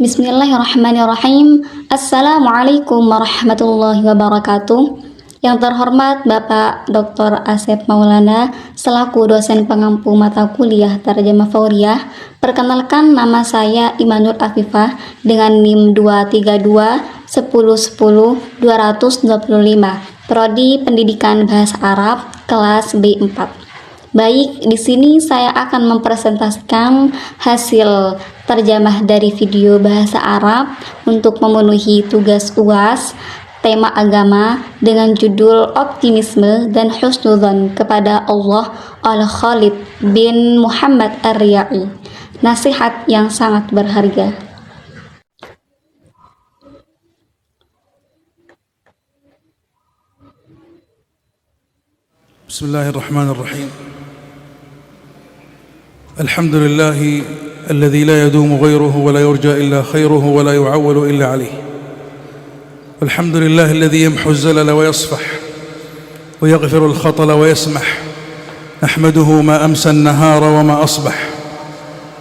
Bismillahirrahmanirrahim. Assalamualaikum warahmatullahi wabarakatuh. Yang terhormat Bapak Dr. Asep Maulana selaku dosen pengampu mata kuliah Tarjamah Fauriyah. Perkenalkan, nama saya Imanur Afifah dengan NIM 232 1010 225, Prodi Pendidikan Bahasa Arab kelas B4. Baik, di sini saya akan mempresentasikan hasil terjemah dari video bahasa Arab untuk memenuhi tugas UAS tema agama dengan judul Optimisme dan Husnudzon kepada Allah oleh Khalid bin Muhammad Ar-Riyai. Nasihat yang sangat berharga. Bismillahirrahmanirrahim. الحمد لله الذي لا يدوم غيره ولا يرجى إلا خيره ولا يعول إلا عليه. الحمد لله الذي يمحو الزلل ويصفح ويغفر الخطل ويسمح. نحمده ما أمسى النهار وما أصبح.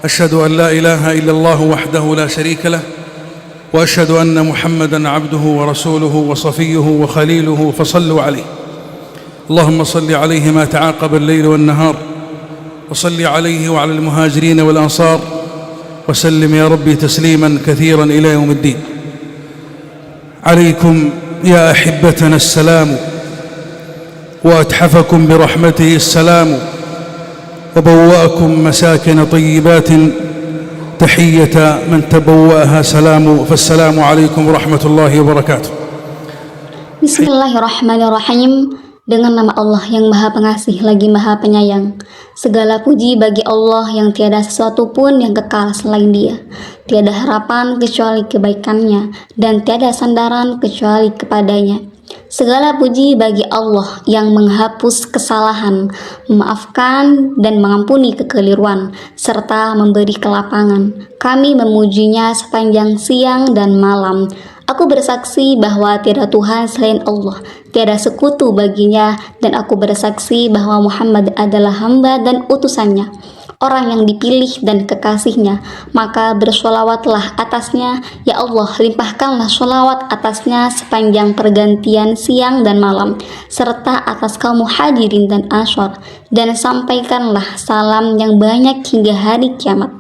أشهد أن لا إله إلا الله وحده لا شريك له، وأشهد أن محمدًا عبده ورسوله وصفيه وخليله، فصلوا عليه. اللهم صل عليه ما تعاقب الليل والنهار، وصل عليه وعلى المهاجرين والأنصار، وسلم يا ربي تسليما كثيرا إلى يوم الدين. عليكم يا أحبتنا السلام، وأتحفكم برحمته السلام، وبوأكم مساكن طيبات تحية من تبوأها سلام، فالسلام عليكم ورحمة الله وبركاته. Bismillahirrahmanirrahim. Dengan nama Allah yang Maha Pengasih lagi Maha Penyayang. Segala puji bagi Allah yang tiada sesuatu pun yang kekal selain Dia. Tiada harapan kecuali kebaikannya, dan tiada sandaran kecuali kepadanya. Segala puji bagi Allah yang menghapus kesalahan, memaafkan dan mengampuni kekeliruan, serta memberi kelapangan. Kami memujinya sepanjang siang dan malam. Aku bersaksi bahwa tiada Tuhan selain Allah, tiada sekutu baginya, dan aku bersaksi bahwa Muhammad adalah hamba dan utusannya, orang yang dipilih dan kekasihnya. Maka bersolawatlah atasnya, ya Allah, limpahkanlah solawat atasnya sepanjang pergantian siang dan malam, serta atas kaum muhajirin dan ansor, dan sampaikanlah salam yang banyak hingga hari kiamat.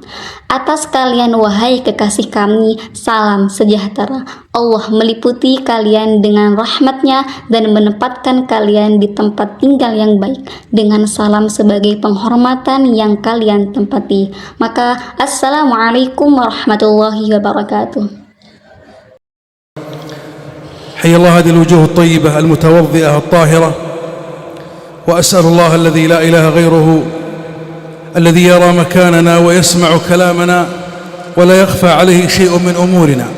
Atas kalian wahai kekasih kami, salam sejahtera. Allah meliputi kalian dengan rahmatnya dan menempatkan kalian di tempat tinggal yang baik dengan salam sebagai penghormatan yang kalian tempati. Maka assalamualaikum warahmatullahi wabarakatuh. حي الله هذه الوجوه الطيبة المتوضئة الطاهرة، وأسأل الله الذي لا إله غيره الذي يرى مكاننا ويسمع كلامنا ولا يخفى عليه شيء من أمورنا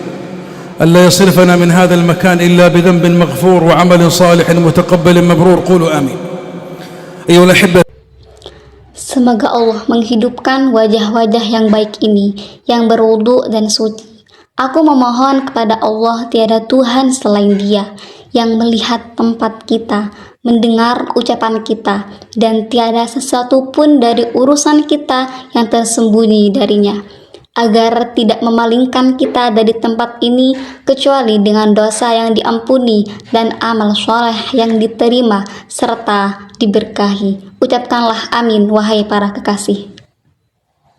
ألا يصرفنا من هذا المكان إلا بذنب مغفور وعمل صالح متقبل مبرور. قولوا آمين. أيها الأحبة، Semoga Allah menghidupkan wajah-wajah yang baik ini, yang berwudu dan suci. Aku memohon kepada Allah tiada Tuhan selain Dia, yang melihat tempat kita, mendengar ucapan kita, dan tiada sesuatu pun dari urusan kita yang tersembunyi darinya, agar tidak memalingkan kita dari tempat ini kecuali dengan dosa yang diampuni dan amal soleh yang diterima serta diberkahi. Ucapkanlah amin, wahai para kekasih.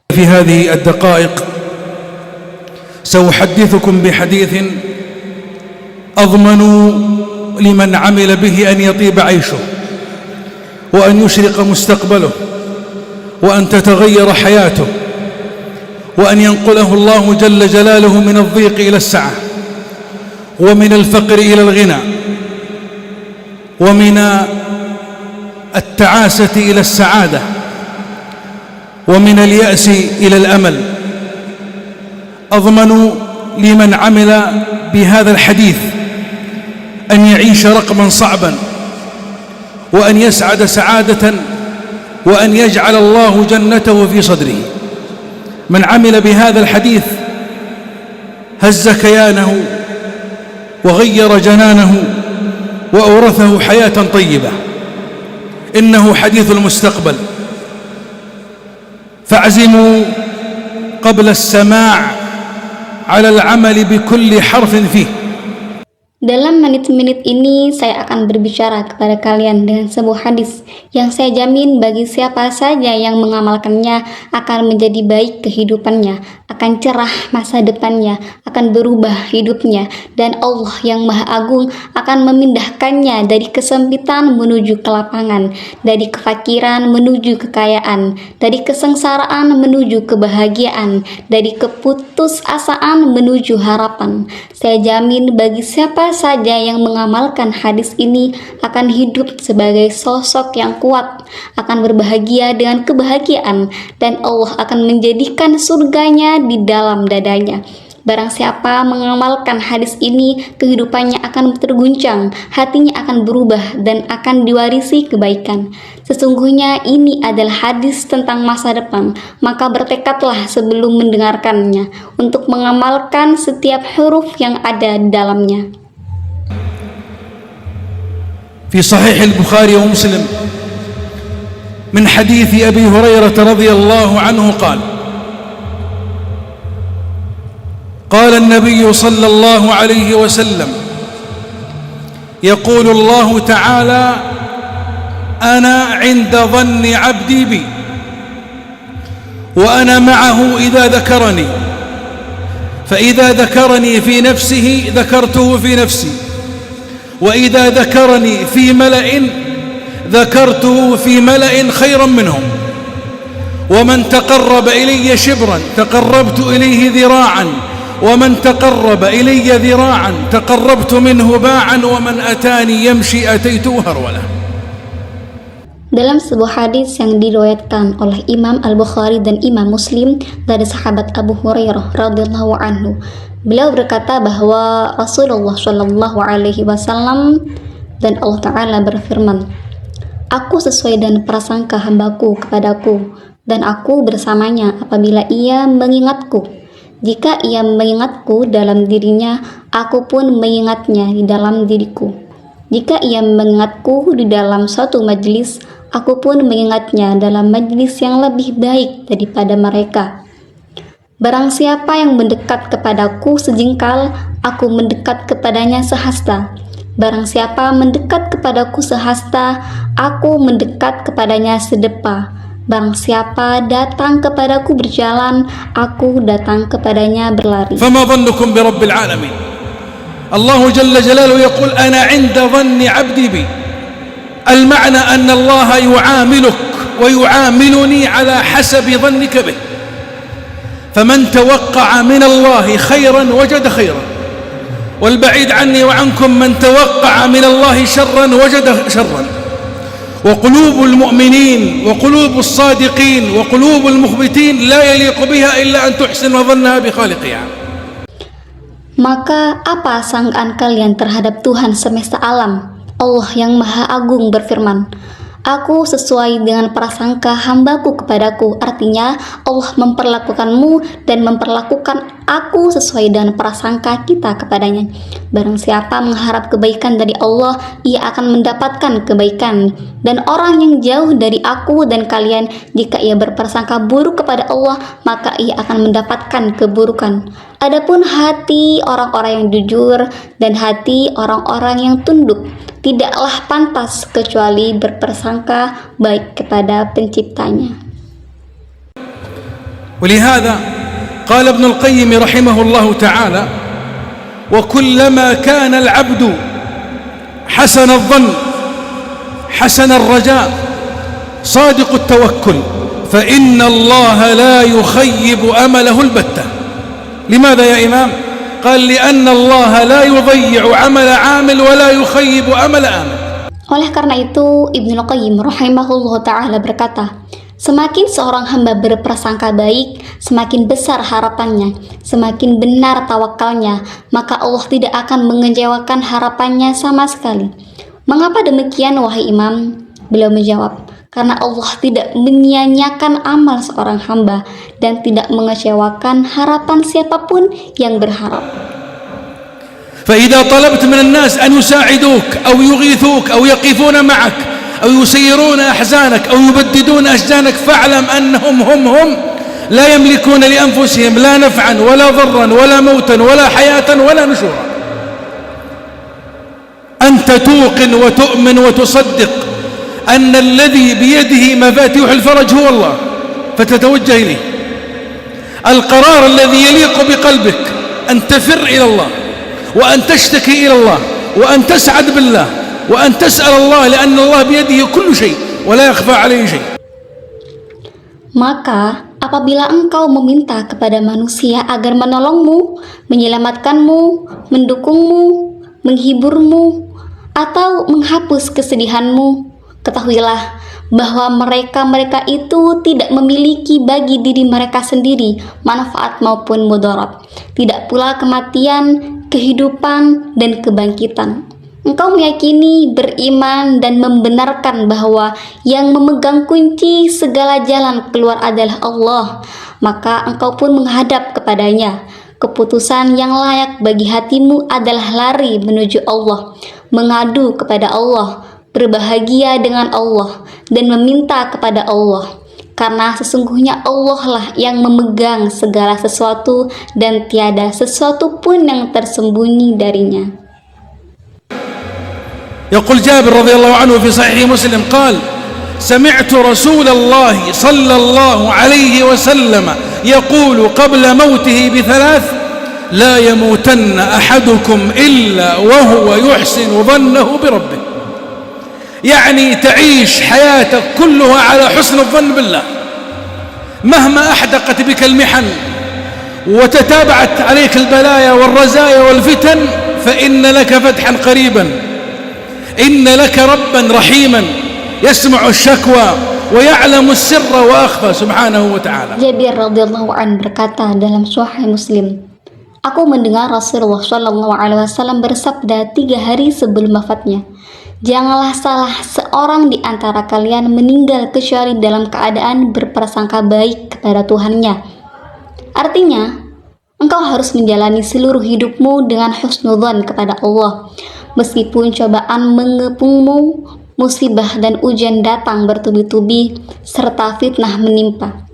في هذه الدقائق سأحدثكم بحديث أضمن لمن عمل به أن يطيب عيشه، وأن يشرق مستقبله، وأن تتغير حياته، وأن ينقله الله جل جلاله من الضيق إلى السعة، ومن الفقر إلى الغنى، ومن التعاسة إلى السعادة، ومن اليأس إلى الأمل. أضمن لمن عمل بهذا الحديث أن يعيش رقما صعبا، وأن يسعد سعادة، وأن يجعل الله جنته في صدره. من عمل بهذا الحديث هز كيانه وغير جنانه وأورثه حياة طيبة. إنه حديث المستقبل، فاعزموا قبل السماع على العمل بكل حرف فيه. Dalam menit-menit ini saya akan berbicara kepada kalian dengan sebuah hadis yang saya jamin bagi siapa saja yang mengamalkannya akan menjadi baik kehidupannya, akan cerah masa depannya, akan berubah hidupnya, dan Allah yang Maha Agung akan memindahkannya dari kesempitan menuju kelapangan, dari kefakiran menuju kekayaan, dari kesengsaraan menuju kebahagiaan, dari keputusasaan menuju harapan. Saya jamin bagi siapa saja yang mengamalkan hadis ini akan hidup sebagai sosok yang kuat, akan berbahagia dengan kebahagiaan, dan Allah akan menjadikan surganya di dalam dadanya. Barang siapa mengamalkan hadis ini, kehidupannya akan terguncang, hatinya akan berubah, dan akan diwarisi kebaikan. Sesungguhnya ini adalah hadis tentang masa depan, maka bertekadlah sebelum mendengarkannya untuk mengamalkan setiap huruf yang ada di dalamnya. في صحيح البخاري ومسلم من حديث أبي هريرة رضي الله عنه قال النبي صلى الله عليه وسلم يقول الله تعالى أنا عند ظن عبدي بي وأنا معه إذا ذكرني فإذا ذكرني في نفسه ذكرته في نفسي وإذا ذكرني في ملأ ذكرته في ملأ خيرا منهم ومن تقرب إلي شبرا تقربت إليه ذراعا ومن تقرب إلي ذراعا تقربت منه باعا ومن أتاني يمشي أتيته هرولة. Dalam sebuah hadis yang diriwayatkan oleh Imam Al-Bukhari dan Imam Muslim dari sahabat Abu Hurairah radhiyallahu anhu, beliau berkata bahwa Rasulullah Shallallahu Alaihi Wasallam dan Allah Ta'ala berfirman, "Aku sesuai dengan prasangka hambaku kepadaku, dan aku bersamanya apabila ia mengingatku. Jika ia mengingatku dalam dirinya, aku pun mengingatnya di dalam diriku. Jika ia mengingatku di dalam suatu majlis, aku pun mengingatnya dalam majlis yang lebih baik daripada mereka. Barang siapa yang mendekat kepadaku sejengkal, aku mendekat kepadanya sehasta. Barang siapa mendekat kepadaku sehasta, aku mendekat kepadanya sedepa. Barang siapa datang kepadaku berjalan, aku datang kepadanya berlari." فما ظنكم برب العالمين؟ الله جل جلاله يقول أنا عند ظن عبدي بي. المعنى أن الله يعاملك ويعاملني على حسب ظنك به، فمن توقع من الله خيرا وجد خيرا، والبعيد عني وعنكم من توقع من الله شرا وجد شرا. وقلوب المؤمنين وقلوب الصادقين وقلوب المخبتين لا يليق بها إلا أن تحسن ظنها بخالقها. Maka apa sangkaan kalian terhadap Tuhan semesta alam? Allah yang Maha Agung berfirman, "Aku sesuai dengan prasangka hambaku kepadaku." Artinya Allah memperlakukanmu dan memperlakukan aku sesuai dengan prasangka kita kepadanya. Barang siapa mengharap kebaikan dari Allah, ia akan mendapatkan kebaikan. Dan orang yang jauh dari aku dan kalian, jika ia berprasangka buruk kepada Allah, maka ia akan mendapatkan keburukan. Adapun hati orang-orang yang jujur dan hati orang-orang yang tunduk tidaklah pantas kecuali berprasangka baik kepada penciptanya. ولهذا قال ابن القيم رحمه الله تعالى: وكلما كان العبد حسن الظن حسن الرجاء صادق التوكل فإن الله لا يخيب أمله البتة. لماذا يا إمام؟ قال لأن الله لا يضيع عمل عامل ولا يخيب أمل آمل. Oleh karena itu, Ibnul Qayyim rahimahullah ta'ala berkata, semakin seorang hamba berprasangka baik, semakin besar harapannya, semakin benar tawakalnya, maka Allah tidak akan mengecewakan harapannya sama sekali. Mengapa demikian, wahai Imam? Beliau menjawab, karena Allah tidak menyia-nyiakan amal seorang hamba dan tidak mengecewakan harapan siapapun yang berharap. فإذا طلبت من الناس أن يساعدوك أو يغيثوك أو يقفون معك أو يسيرون أحزانك أو يبددون أشجانك فاعلم أنهم هم لا يملكون لأنفسهم لا نفعا ولا ضرا ولا موتا ولا حياة ولا نشورا. أنت توقن وتؤمن وتصدق أن الذي بيده مفاتيح الفرج هو الله، فتتوجه إليه. القرار الذي يليق بقلبك أن تفر إلى الله، وأن تشتكي إلى الله، وأن تسعد بالله، وأن تسأل الله، لأن الله بيده كل شيء ولا يخفى عليه شيء. Maka apabila engkau meminta kepada manusia agar menolongmu, menyelamatkanmu, mendukungmu, menghiburmu, atau menghapus kesedihanmu, ketahuilah bahwa mereka itu tidak memiliki bagi diri mereka sendiri manfaat maupun mudarat, tidak pula kematian, kehidupan, dan kebangkitan. Engkau meyakini, beriman, dan membenarkan bahwa yang memegang kunci segala jalan keluar adalah Allah, maka engkau pun menghadap kepadanya. Keputusan yang layak bagi hatimu adalah lari menuju Allah, mengadu kepada Allah, berbahagia dengan Allah, dan meminta kepada Allah. Karena sesungguhnya Allah lah yang memegang segala sesuatu dan tiada sesuatu pun yang tersembunyi darinya. يقول جابر رضي الله عنه في صحيح مسلم قال: سمعت رسول الله صلى الله عليه وسلم يقول قبل موته بثلاث: لا يموتن أحدكم إلا وهو يحسن ظنه بربه. يعني تعيش حياتك كلها على حسن الظن بالله، مهما أحدقت بك المحن وتتابعت عليك البلايا والرزايا والفتن، فإن لك فتحا قريبا، إن لك ربا رحيما يسمع الشكوى ويعلم السر وأخفى سبحانه وتعالى. Jabir radhiyallahu an berkata dalam Sahih Muslim, aku mendengar Rasulullah Shallallahu Alaihi Wasallam bersabda 3 hari sebelum wafatnya, janganlah salah seorang di antara kalian meninggal kecuali dalam keadaan berprasangka baik kepada Tuhannya. Artinya, engkau harus menjalani seluruh hidupmu dengan husnudzon kepada Allah. Meskipun cobaan mengepungmu, musibah dan ujian datang bertubi-tubi, serta fitnah menimpa.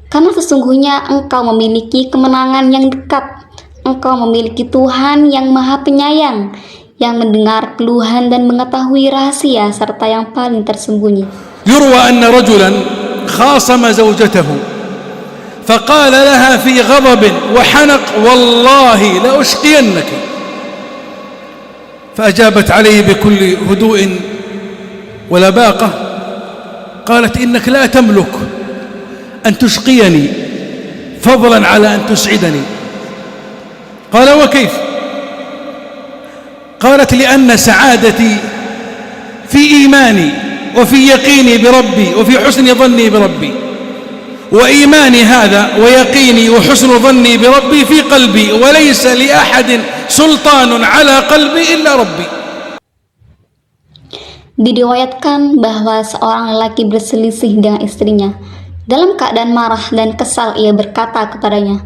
Karena sesungguhnya engkau memiliki kemenangan yang dekat. Engkau memiliki Tuhan yang Maha Penyayang, yang mendengar keluhan dan mengetahui rahasia serta yang paling tersembunyi. يروى أن رجلا خاصم زوجته فقال لها في غضب وحنق: والله لأشقينك. فأجابت عليه بكل هدوء ولباقة قالت: إنك لا تملك أن تشقيني فضلا على أن تسعدني. قال: وكيف؟ قالت: لأن سعادتي في إيماني وفي يقيني بربي وفي حسن ظني بربي، وإيماني هذا ويقيني وحسن ظني بربي في قلبي، وليس لأحد سلطان على قلبي إلا ربي. Diriwayatkan bahwa seorang lelaki berselisih dengan istrinya. Dalam keadaan marah dan kesal, ia berkata kepadanya,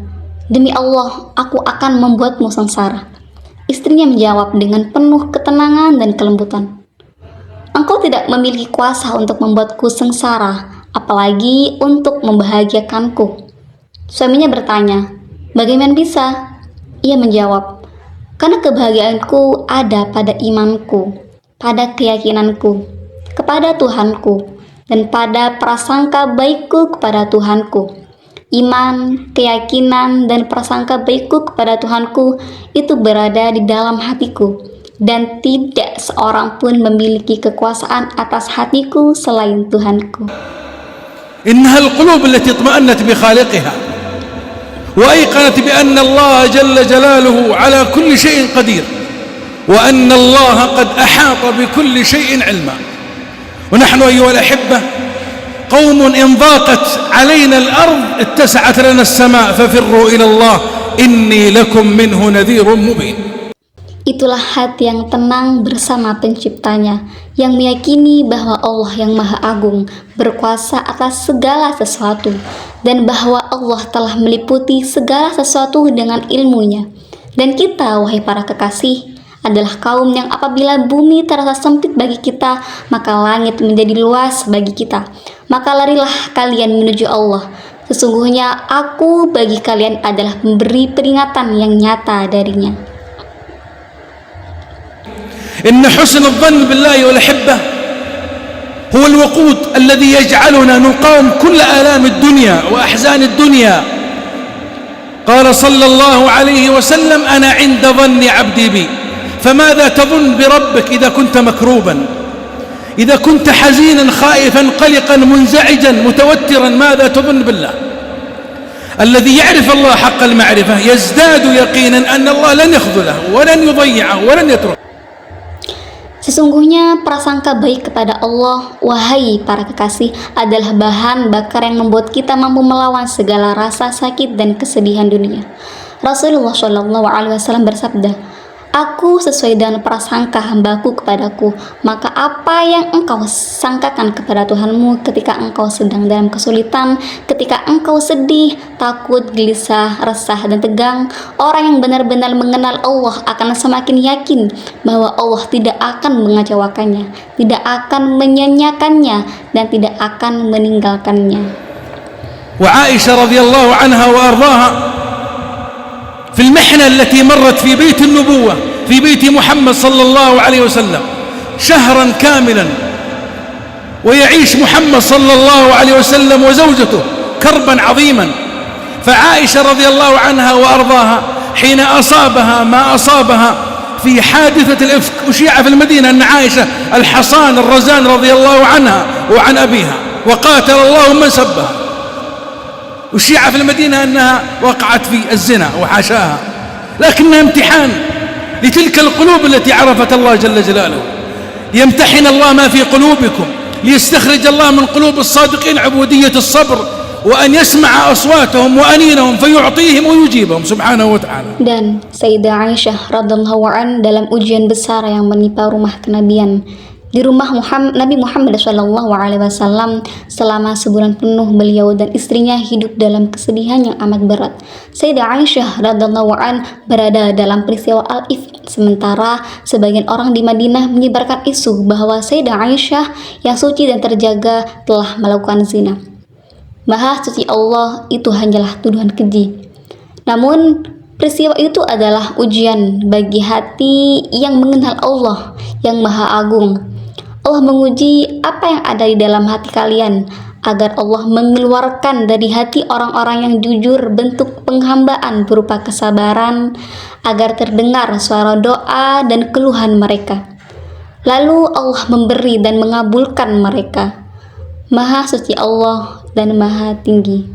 "Demi Allah, aku akan membuatmu sengsara." Istrinya menjawab dengan penuh ketenangan dan kelembutan, "Engkau tidak memiliki kuasa untuk membuatku sengsara, apalagi untuk membahagiakanku." Suaminya bertanya, "Bagaimana bisa?" Ia menjawab, "Karena kebahagiaanku ada pada imanku, pada keyakinanku kepada Tuhanku, dan pada prasangka baikku kepada Tuhanku." Iman, keyakinan, dan prasangka baikku kepada Tuhanku itu berada di dalam hatiku, dan tidak seorang pun memiliki kekuasaan atas hatiku selain Tuhanku. إنها القلوب التي اطمأنت بخالقها وأيقنت بأن الله جل جلاله على كل شيء قدير، وأن الله قد أحاط بكل شيء علما. ونحن أيها الأحبة قوم إن ضاقت علينا الأرض اتسعت لنا السماء ففروا إلى الله إني لكم منه نذير مبين. Itulah hati yang tenang bersama penciptanya, yang meyakini bahwa Allah yang Maha Agung berkuasa atas segala sesuatu, dan bahwa Allah telah meliputi segala sesuatu dengan ilmunya. Dan kita, wahai para kekasih, adalah kaum yang apabila bumi terasa sempit bagi kita, maka langit menjadi luas bagi kita. Maka larilah kalian menuju Allah. Sesungguhnya aku bagi kalian adalah memberi peringatan yang nyata darinya. إن حسن الظن بالله والأحبة هو الوقود الذي يجعلنا نقاوم كل آلام الدنيا وأحزان الدنيا. قال صلى الله عليه وسلم أنا عند ظن عبدي بي فماذا تظن بربك إذا كنت مكروبا، إذا كنت حزينا خائفا قلقا منزعجا متوترا، ماذا تظن بالله؟ الذي يعرف الله حق المعرفة يزداد يقينا أن الله لن يخذله ولن يضيعه ولن يتركه. Sesungguhnya prasangka baik kepada Allah, wahai para kekasih, adalah bahan bakar yang membuat kita mampu melawan segala rasa sakit dan kesedihan dunia. Rasulullah SAW bersabda, "Aku sesuai dengan prasangka hambaku kepadaku, maka apa yang engkau sangkakan kepada Tuhanmu ketika engkau sedang dalam kesulitan, ketika engkau sedih, takut, gelisah, resah, dan tegang, orang yang benar-benar mengenal Allah akan semakin yakin bahwa Allah tidak akan mengecewakannya, tidak akan menyanyiakannya, dan tidak akan meninggalkannya." وعائشة رضي الله عنها وأرضاها في المحنة التي مرت في بيت النبوة في بيت محمد صلى الله عليه وسلم شهرا كاملا، ويعيش محمد صلى الله عليه وسلم وزوجته كربا عظيما. فعائشة رضي الله عنها وأرضاها حين أصابها ما أصابها في حادثة الإفك، أشيع في المدينة أن عائشة الحصان الرزان رضي الله عنها وعن أبيها وقاتل الله من سبها، أشيع في المدينة أنها وقعت في الزنا وحاشاها، لكنها امتحان لتلك القلوب التي عرفت الله جل جلاله. يمتحن الله ما في قلوبكم ليستخرج الله من قلوب الصادقين عبودية الصبر، وأن يسمع أصواتهم وأنينهم فيعطيهم ويجيبهم سبحانه وتعالى. Dan Sayyidah Aisyah radhiyallahu an dalam ujian besar yang menimpa rumah kenabian, di rumah Nabi Muhammad SAW selama sebulan penuh, beliau dan istrinya hidup dalam kesedihan yang amat berat. Sayyidah Aisyah radhiyallahu an berada dalam peristiwa Al-Ifk, sementara sebagian orang di Madinah menyebarkan isu bahwa Sayyidah Aisyah yang suci dan terjaga telah melakukan zina. Maha suci Allah itu hanyalah tuduhan keji. Namun peristiwa itu adalah ujian bagi hati yang mengenal Allah yang Maha Agung. Allah menguji apa yang ada di dalam hati kalian, agar Allah mengeluarkan dari hati orang-orang yang jujur bentuk penghambaan berupa kesabaran, agar terdengar suara doa dan keluhan mereka. Lalu Allah memberi dan mengabulkan mereka. Maha suci Allah dan Maha tinggi.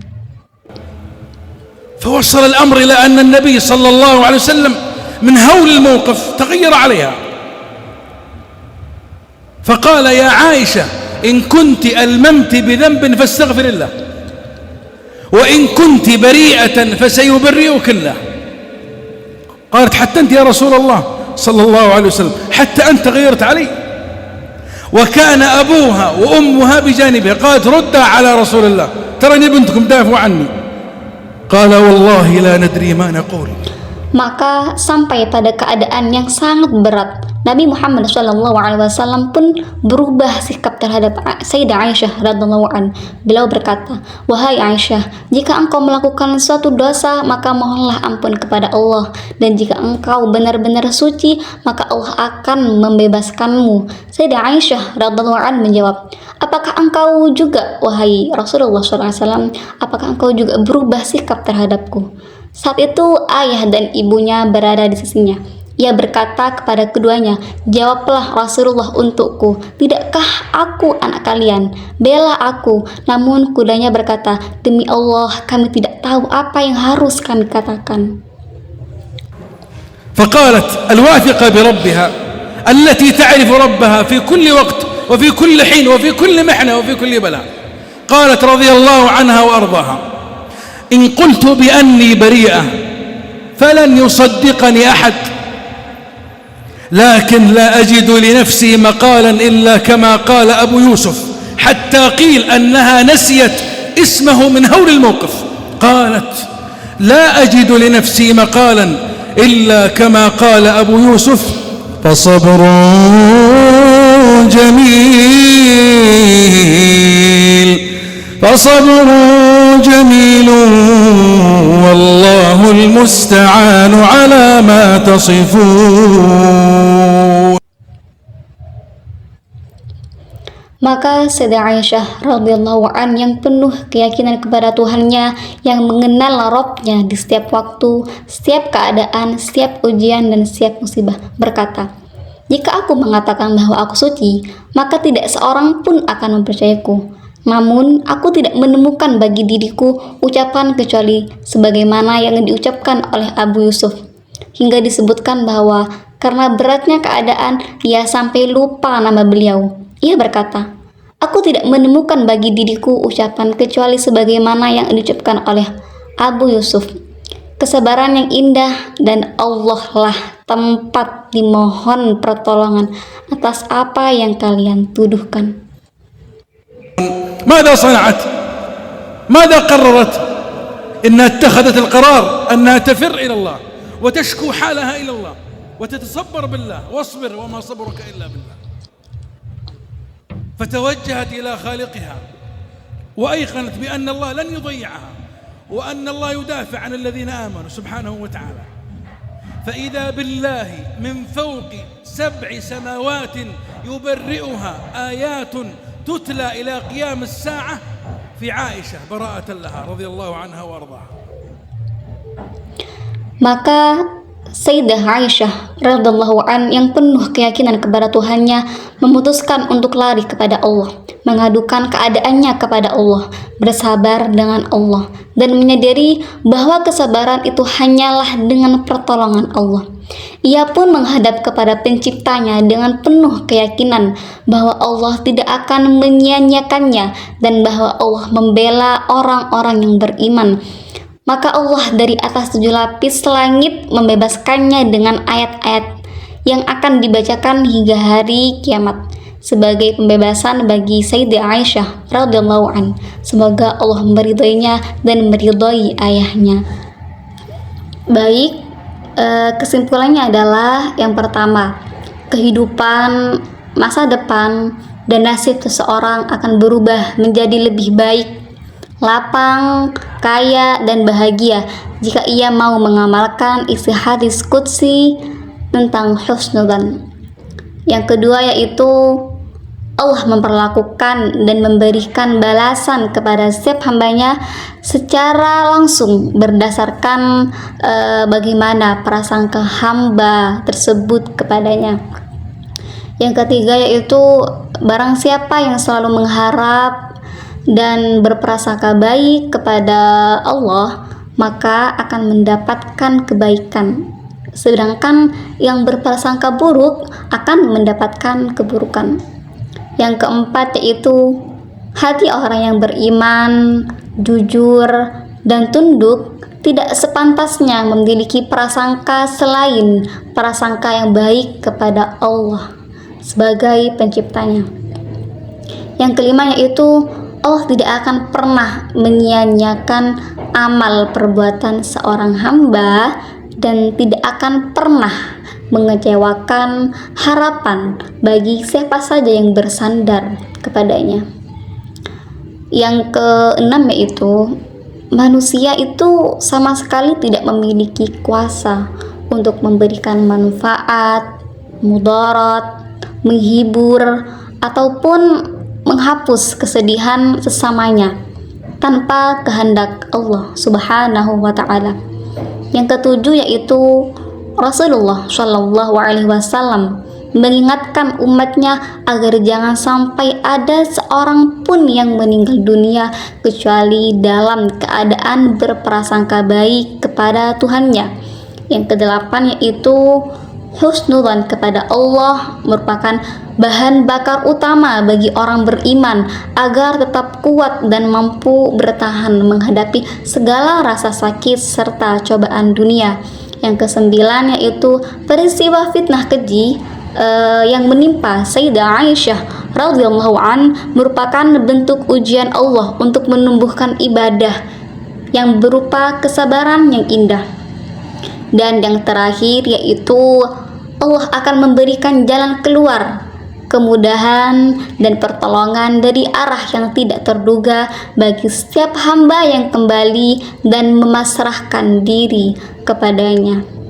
فوصل الأمر إلى أن النبي صلى الله عليه وسلم من هول الموقف تغير عليها، فقال يا عائشة إن كنت ألممت بذنب فاستغفر الله، وإن كنت بريئة فسيبرئك الله. قالت حتى أنت يا رسول الله صلى الله عليه وسلم، حتى أنت غيرت علي؟ وكان أبوها وأمها بجانبها. قالت ردها على رسول الله، ترني بنتكم دافعوا عني. قال والله لا ندري ما نقول. Maka sampai pada keadaan yang sangat berat, Nabi Muhammad SAW pun berubah sikap terhadap Sayyidah Aisyah radhiyallahu an. Beliau berkata, "Wahai Aisyah, jika engkau melakukan suatu dosa, maka mohonlah ampun kepada Allah, dan jika engkau benar-benar suci, maka Allah akan membebaskanmu." Sayyidah Aisyah radhiyallahu an menjawab, "Apakah engkau juga, wahai Rasulullah SAW, apakah engkau juga berubah sikap terhadapku?" Saat itu ayah dan ibunya berada di sisinya. Ia berkata kepada keduanya, "Jawablah Rasulullah untukku, tidakkah aku anak kalian? Bela aku." Namun kudanya berkata, "Demi Allah, kami tidak tahu apa yang harus kami katakan." فقالت الواثقة بربها التي تعرف ربها في كل وقت وفي كل حين وفي كل محنة وفي كل بلاء، قالت رضي الله عنها وأرضاها: إن قلت بأني بريئة فلن يصدقني أحد، لكن لا أجد لنفسي مقالا إلا كما قال أبو يوسف، حتى قيل أنها نسيت اسمه من هول الموقف. قالت: لا أجد لنفسي مقالا إلا كما قال أبو يوسف، فصبر جميل، فصبر جميل والله المستعان على ما تصفون. Maka Sayyidah Aisyah radhiyallahu an yang penuh keyakinan kepada Tuhannya, yang mengenal Rabb-Nya di setiap waktu, setiap keadaan, setiap ujian dan setiap musibah, berkata, "Jika aku mengatakan bahwa aku suci, maka tidak seorang pun akan mempercayaku. Namun aku tidak menemukan bagi diriku ucapan kecuali sebagaimana yang diucapkan oleh Abu Yusuf." Hingga disebutkan bahwa karena beratnya keadaan, ia sampai lupa nama beliau. Ia berkata, "Aku tidak menemukan bagi diriku ucapan kecuali sebagaimana yang diucapkan oleh Abu Yusuf. Kesabaran yang indah dan Allah lah tempat dimohon pertolongan atas apa yang kalian tuduhkan." ماذا صنعت؟ ماذا قررت؟ إنها اتخذت القرار أنها تفر إلى الله وتشكو حالها إلى الله وتتصبر بالله، واصبر وما صبرك إلا بالله. فتوجهت إلى خالقها وأيقنت بأن الله لن يضيعها وأن الله يدافع عن الذين آمنوا سبحانه وتعالى. فإذا بالله من فوق 7 سماوات يبرئها آيات تتلى إلى قيام الساعة في عائشة براءة لها رضي الله عنها وأرضاها. Maka Sayyidah Aisyah radhiyallahu an yang penuh keyakinan kepada Tuhannya memutuskan untuk lari kepada Allah, mengadukan keadaannya kepada Allah, bersabar dengan Allah, dan menyadari bahwa kesabaran itu hanyalah dengan pertolongan Allah. Ia pun menghadap kepada penciptanya dengan penuh keyakinan bahwa Allah tidak akan menyia-nyiakannya dan bahwa Allah membela orang-orang yang beriman. Maka Allah dari atas 7 lapis langit membebaskannya dengan ayat-ayat yang akan dibacakan hingga hari kiamat sebagai pembebasan bagi Sayyidah Aisyah radhiyallahu an. Semoga Allah meridhoinya dan meridhoi ayahnya. Baik, kesimpulannya adalah yang pertama, kehidupan, masa depan, dan nasib seseorang akan berubah menjadi lebih baik, lapang, kaya, dan bahagia jika ia mau mengamalkan isi hadis qudsi tentang husnudzan. Yang kedua yaitu Allah memperlakukan dan memberikan balasan kepada setiap hambanya secara langsung berdasarkan bagaimana prasangka hamba tersebut kepadanya. Yang ketiga yaitu barang siapa yang selalu mengharap dan berprasangka baik kepada Allah, maka akan mendapatkan kebaikan. Sedangkan yang berprasangka buruk akan mendapatkan keburukan. Yang keempat yaitu hati orang yang beriman, jujur, dan tunduk tidak sepantasnya memiliki prasangka selain prasangka yang baik kepada Allah sebagai penciptanya. Yang kelima yaitu Allah tidak akan pernah menyia-nyiakan amal perbuatan seorang hamba dan tidak akan pernah mengecewakan harapan bagi siapa saja yang bersandar kepadanya. Yang keenam yaitu manusia itu sama sekali tidak memiliki kuasa untuk memberikan manfaat, mudarat, menghibur, ataupun menghapus kesedihan sesamanya tanpa kehendak Allah Subhanahu wa taala. Yang ketujuh yaitu Rasulullah Shallallahu alaihi wasallam mengingatkan umatnya agar jangan sampai ada seorang pun yang meninggal dunia kecuali dalam keadaan berprasangka baik kepada Tuhannya. Yang kedelapan yaitu husnudzan kepada Allah merupakan bahan bakar utama bagi orang beriman agar tetap kuat dan mampu bertahan menghadapi segala rasa sakit serta cobaan dunia. Yang kesembilan yaitu peristiwa fitnah keji yang menimpa Sayyidah Aisyah radhiyallahu an merupakan bentuk ujian Allah untuk menumbuhkan ibadah yang berupa kesabaran yang indah. Dan yang terakhir yaitu Allah akan memberikan jalan keluar kemudahan dan pertolongan dari arah yang tidak terduga bagi setiap hamba yang kembali dan memasrahkan diri kepadanya.